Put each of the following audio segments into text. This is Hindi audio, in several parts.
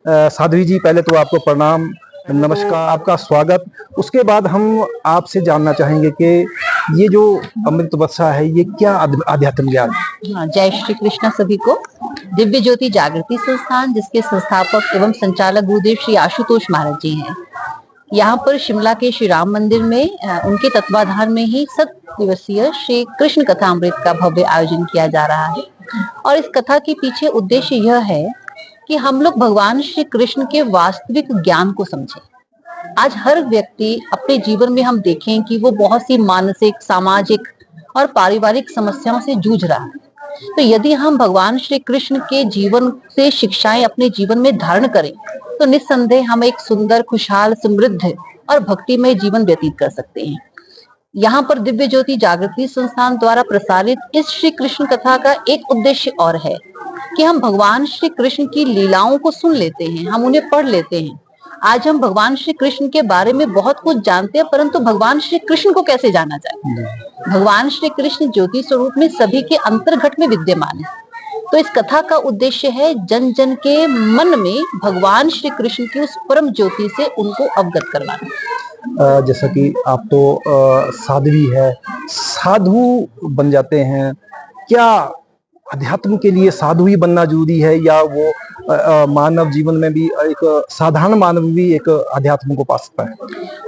साध्वी जी, पहले तो आपको प्रणाम, नमस्कार, आपका स्वागत। उसके बाद हम आपसे जानना चाहेंगे कि ये जो अमृत वर्षा है, ये क्या आध्यात्म ज्ञान है? हाँ, जय श्री कृष्ण सभी को। दिव्य ज्योति जागृति संस्थान, जिसके संस्थापक एवं संचालक गुरुदेव श्री आशुतोष महाराज जी हैं, यहाँ पर शिमला के श्री राम मंदिर में उनके तत्वाधान में ही 7 दिवसीय श्री कृष्ण कथा अमृत का भव्य आयोजन किया जा रहा है। और इस कथा के पीछे उद्देश्य यह है कि हम लोग भगवान श्री कृष्ण के वास्तविक ज्ञान को समझें। आज हर व्यक्ति अपने जीवन में हम देखें कि वो बहुत सी मानसिक, सामाजिक और पारिवारिक समस्याओं से जूझ रहा है। तो यदि हम भगवान श्री कृष्ण के जीवन से शिक्षाएं अपने जीवन में धारण करें तो निस्संदेह हम एक सुंदर, खुशहाल, समृद्ध और भक्तिमय जीवन व्यतीत कर सकते हैं। यहाँ पर दिव्य ज्योति जागृति संस्थान द्वारा प्रसारित इस श्री कृष्ण कथा का एक उद्देश्य और है कि हम भगवान श्री कृष्ण की लीलाओं को सुन लेते हैं, हम उन्हें पढ़ लेते हैं। आज हम भगवान श्री कृष्ण के बारे में बहुत कुछ जानते हैं, परंतु भगवान श्री कृष्ण को कैसे जाना जाए? भगवान श्री कृष्ण ज्योति स्वरूप में सभी के अंतर्घट में विद्यमान है। तो इस कथा का उद्देश्य है जन जन के मन में भगवान श्री कृष्ण की उस परम ज्योति से उनको अवगत करवाना। जैसा कि आप तो साध्वी है, साधु बन जाते हैं, क्या अध्यात्म के लिए साधु ही बनना जरूरी है, या वो मानव जीवन में भी एक साधारण मानव भी एक अध्यात्म को पा सकता है?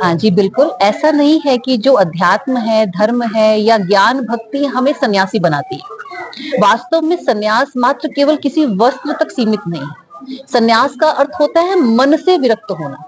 हाँ जी, बिल्कुल ऐसा नहीं है कि जो अध्यात्म है, धर्म है या ज्ञान भक्ति हमें सन्यासी बनाती है। वास्तव में सन्यास मात्र केवल किसी वस्त्र तक सीमित नहीं है। सन्यास का अर्थ होता है मन से विरक्त होना।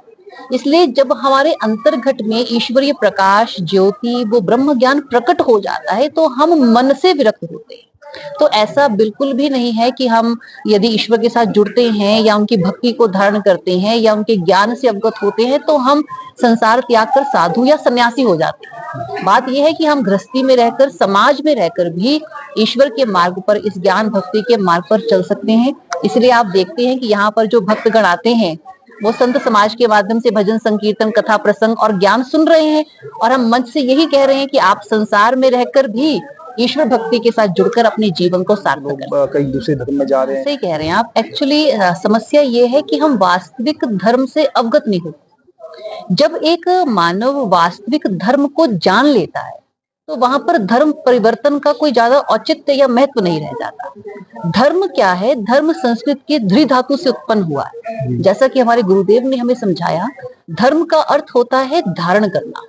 इसलिए जब हमारे अंतर्घट में ईश्वरीय प्रकाश, ज्योति, वो ब्रह्म ज्ञान प्रकट हो जाता है तो हम मन से विरक्त होते हैं। तो ऐसा बिल्कुल भी नहीं है कि हम यदि ईश्वर के साथ जुड़ते हैं या उनकी भक्ति को धारण करते हैं या उनके ज्ञान से अवगत होते हैं तो हम संसार त्याग कर साधु या सन्यासी हो जाते हैं। बात यह है कि हम गृहस्थी में रहकर, समाज में रहकर भी ईश्वर के मार्ग पर, इस ज्ञान भक्ति के मार्ग पर चल सकते हैं। इसलिए आप देखते हैं कि यहाँ पर जो भक्तगण आते हैं वो संत समाज के माध्यम से भजन, संकीर्तन, कथा, प्रसंग और ज्ञान सुन रहे हैं, और हम मंच से यही कह रहे हैं कि आप संसार में रहकर भी ईश्वर भक्ति के साथ जुड़कर अपने जीवन को सार्थक करें। कई दूसरे धर्म में जा रहे हैं। सही कह रहे हैं आप। एक्चुअली समस्या ये है कि हम वास्तविक धर्म से अवगत नहीं होते। जब एक मानव वास्तविक धर्म को जान लेता है तो वहां पर धर्म परिवर्तन का कोई ज्यादा औचित्य या महत्व नहीं रह जाता। धर्म क्या है? धर्म संस्कृत के धृ धातु से उत्पन्न हुआ है। जैसा कि हमारे गुरुदेव ने हमें समझाया, धर्म का अर्थ होता है धारण करना।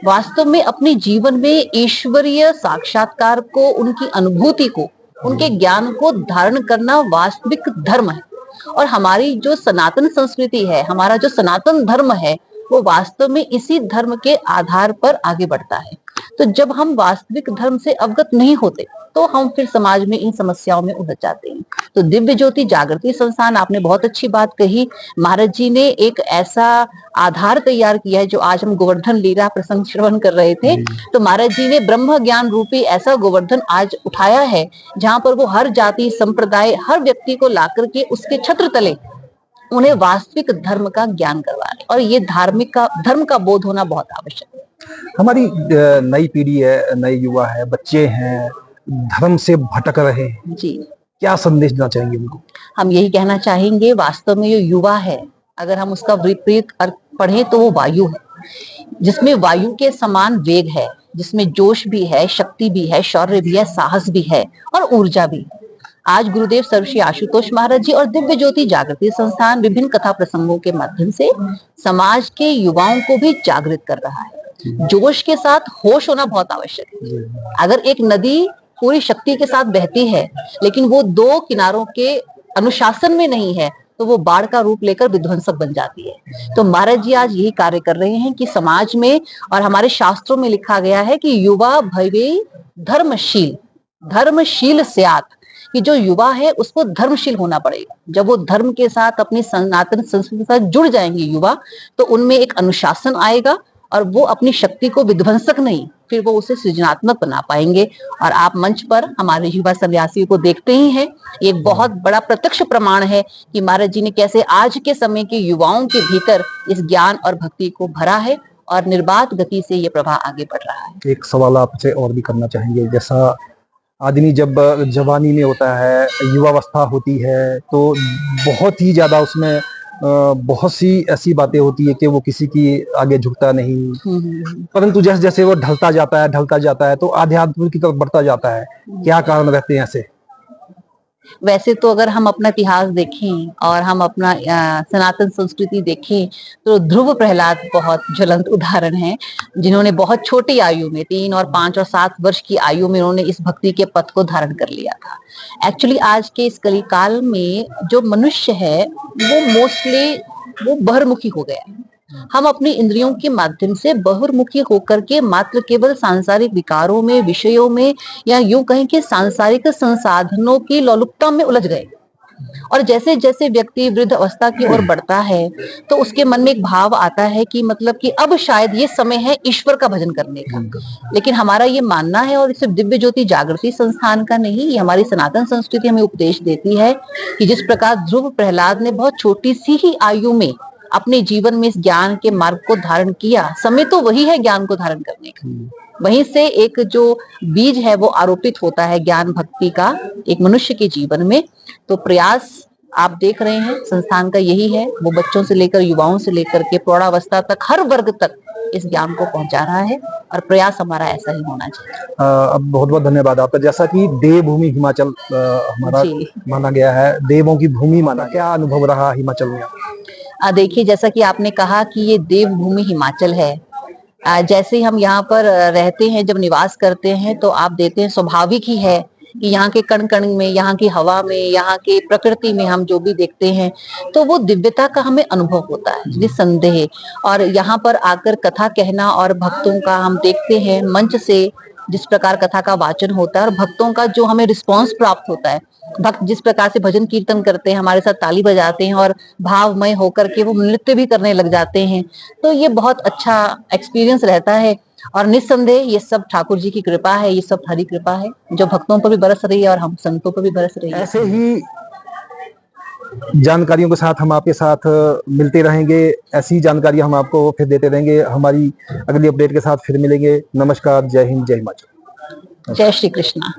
वास्तव में अपने जीवन में ईश्वरीय साक्षात्कार को, उनकी अनुभूति को, उनके ज्ञान को धारण करना वास्तविक धर्म है। और हमारी जो सनातन संस्कृति है, हमारा जो सनातन धर्म है, वो वास्तव में इसी धर्म के आधार पर आगे बढ़ता है। तो जब हम वास्तविक धर्म से अवगत नहीं होते तो हम फिर समाज में इन समस्याओं में उलझ जाते हैं। तो दिव्य ज्योति जागृति संस्थान, आपने बहुत अच्छी बात कही। महाराज जी ने एक ऐसा आधार तैयार किया है। जो आज हम गोवर्धन लीला प्रसंग श्रवण कर रहे थे, तो महाराज जी ने ब्रह्म ज्ञान रूपी ऐसा गोवर्धन आज उठाया है जहां पर वो हर जाति, संप्रदाय, हर व्यक्ति को लाकर के उसके छत्र तले उन्हें वास्तविक धर्म का ज्ञान करवा रहे। और ये धर्म का बोध होना बहुत आवश्यक है। हमारी नई पीढ़ी है, नए युवा है, बच्चे हैं, धर्म से भटक रहे हैं जी, क्या संदेश देना चाहेंगे उनको? हम यही कहना चाहेंगे, वास्तव में ये युवा है, अगर हम उसका विपरीत अर्थ पढ़ें तो वो वायु है, जिसमें वायु के समान वेग है, जिसमें जोश भी है, शक्ति भी है, शौर्य भी है, साहस भी है और ऊर्जा भी है। आज गुरुदेव सर्वश्री आशुतोष महाराज जी और दिव्य ज्योति जागृति संस्थान विभिन्न कथा प्रसंगों के माध्यम से समाज के युवाओं को भी जागृत कर रहा है। जोश के साथ होश होना बहुत आवश्यक है। अगर एक नदी पूरी शक्ति के साथ बहती है लेकिन वो 2 किनारों के अनुशासन में नहीं है तो वो बाढ़ का रूप लेकर विध्वंसक बन जाती है। तो महाराज जी आज यही कार्य कर रहे हैं कि समाज में, और हमारे शास्त्रों में लिखा गया है कि युवा भवे धर्मशील स्यात्, कि जो युवा है उसको धर्मशील होना पड़ेगा। जब वो धर्म के साथ, अपनी सनातन संस्कृति के साथ जुड़ जाएंगे युवा, तो उनमें एक अनुशासन आएगा और वो अपनी शक्ति को विध्वंसक नहीं, फिर वो उसे सृजनात्मक बना पाएंगे। और आप मंच पर हमारे युवा सन्यासियों को देखते ही हैं, ये बहुत बड़ा प्रत्यक्ष प्रमाण है कि महाराज जी ने कैसे आज के समय के युवाओं के भीतर इस ज्ञान और भक्ति को भरा है और निर्बाध गति से ये प्रवाह आगे बढ़ रहा है। एक सवाल आपसे और भी करना चाहेंगे, जैसा आदमी जब जवानी में होता है, युवावस्था होती है, तो बहुत ही ज्यादा उसमें बहुत सी ऐसी बातें होती है कि वो किसी की आगे झुकता नहीं, परंतु जैसे जैसे वो ढलता जाता है तो आध्यात्म की तरफ बढ़ता जाता है। क्या कारण रहते हैं ऐसे? वैसे तो अगर हम अपना इतिहास देखें और हम अपना सनातन संस्कृति देखें तो ध्रुव प्रहलाद बहुत ज्वलंत उदाहरण है, जिन्होंने बहुत छोटी आयु में 3 और 5 और 7 वर्ष की आयु में उन्होंने इस भक्ति के पथ को धारण कर लिया था। एक्चुअली आज के इस कलिकाल में जो मनुष्य है वो मोस्टली वो बहिर्मुखी हो गया है। हम अपनी इंद्रियों के माध्यम से बहिर्मुखी होकर के मात्र केवल सांसारिक विकारों में, विषयों में, या यूं कहें कि सांसारिक संसाधनों की लोलुपता में उलझ गए। और जैसे जैसे व्यक्ति वृद्ध अवस्था की ओर बढ़ता है तो उसके मन में एक भाव आता है कि मतलब कि अब शायद ये समय है ईश्वर का भजन करने का। लेकिन हमारा ये मानना है, और सिर्फ दिव्य ज्योति जागृति संस्थान का नहीं, ये हमारी सनातन संस्कृति हमें उपदेश देती है कि जिस प्रकार ध्रुव प्रहलाद ने बहुत छोटी सी ही आयु में अपने जीवन में इस ज्ञान के मार्ग को धारण किया, समय तो वही है ज्ञान को धारण करने का। वहीं से एक जो बीज है वो आरोपित होता है ज्ञान भक्ति का एक मनुष्य के जीवन में। तो प्रयास आप देख रहे हैं संस्थान का यही है, वो बच्चों से लेकर युवाओं से लेकर के प्रौढ़ावस्था तक हर वर्ग तक इस ज्ञान को पहुंचा रहा है, और प्रयास हमारा ऐसा ही होना चाहिए। अब बहुत बहुत धन्यवाद आपका। जैसा कि देवभूमि हिमाचल हमारा माना गया है, देवों की भूमि माना, क्या अनुभव रहा हिमाचल में? देखिए, जैसा कि आपने कहा कि ये देवभूमि हिमाचल है, जैसे हम यहाँ पर रहते हैं, जब निवास करते हैं तो आप देते हैं स्वाभाविक ही है कि यहाँ के कण कण में, यहाँ की हवा में, यहाँ की प्रकृति में हम जो भी देखते हैं तो वो दिव्यता का हमें अनुभव होता है निस्संदेह। और यहाँ पर आकर कथा कहना और भक्तों का हम देखते हैं मंच से जिस प्रकार कथा का वाचन होता है और भक्तों का जो हमें रिस्पांस प्राप्त होता है, भक्त जिस प्रकार से भजन कीर्तन करते हैं, हमारे साथ ताली बजाते हैं और भावमय होकर के वो नृत्य भी करने लग जाते हैं, तो ये बहुत अच्छा एक्सपीरियंस रहता है। और निस्संदेह ये सब ठाकुर जी की कृपा है, ये सब हरी कृपा है जो भक्तों पर भी बरस रही है और हम संतों पर भी बरस रही है। ऐसे ही जानकारियों के साथ हम आपके साथ मिलते रहेंगे, ऐसी जानकारी हम आपको फिर देते रहेंगे। हमारी अगली अपडेट के साथ फिर मिलेंगे। नमस्कार, जय हिंद, जय हिमाचल, जय श्री कृष्णा।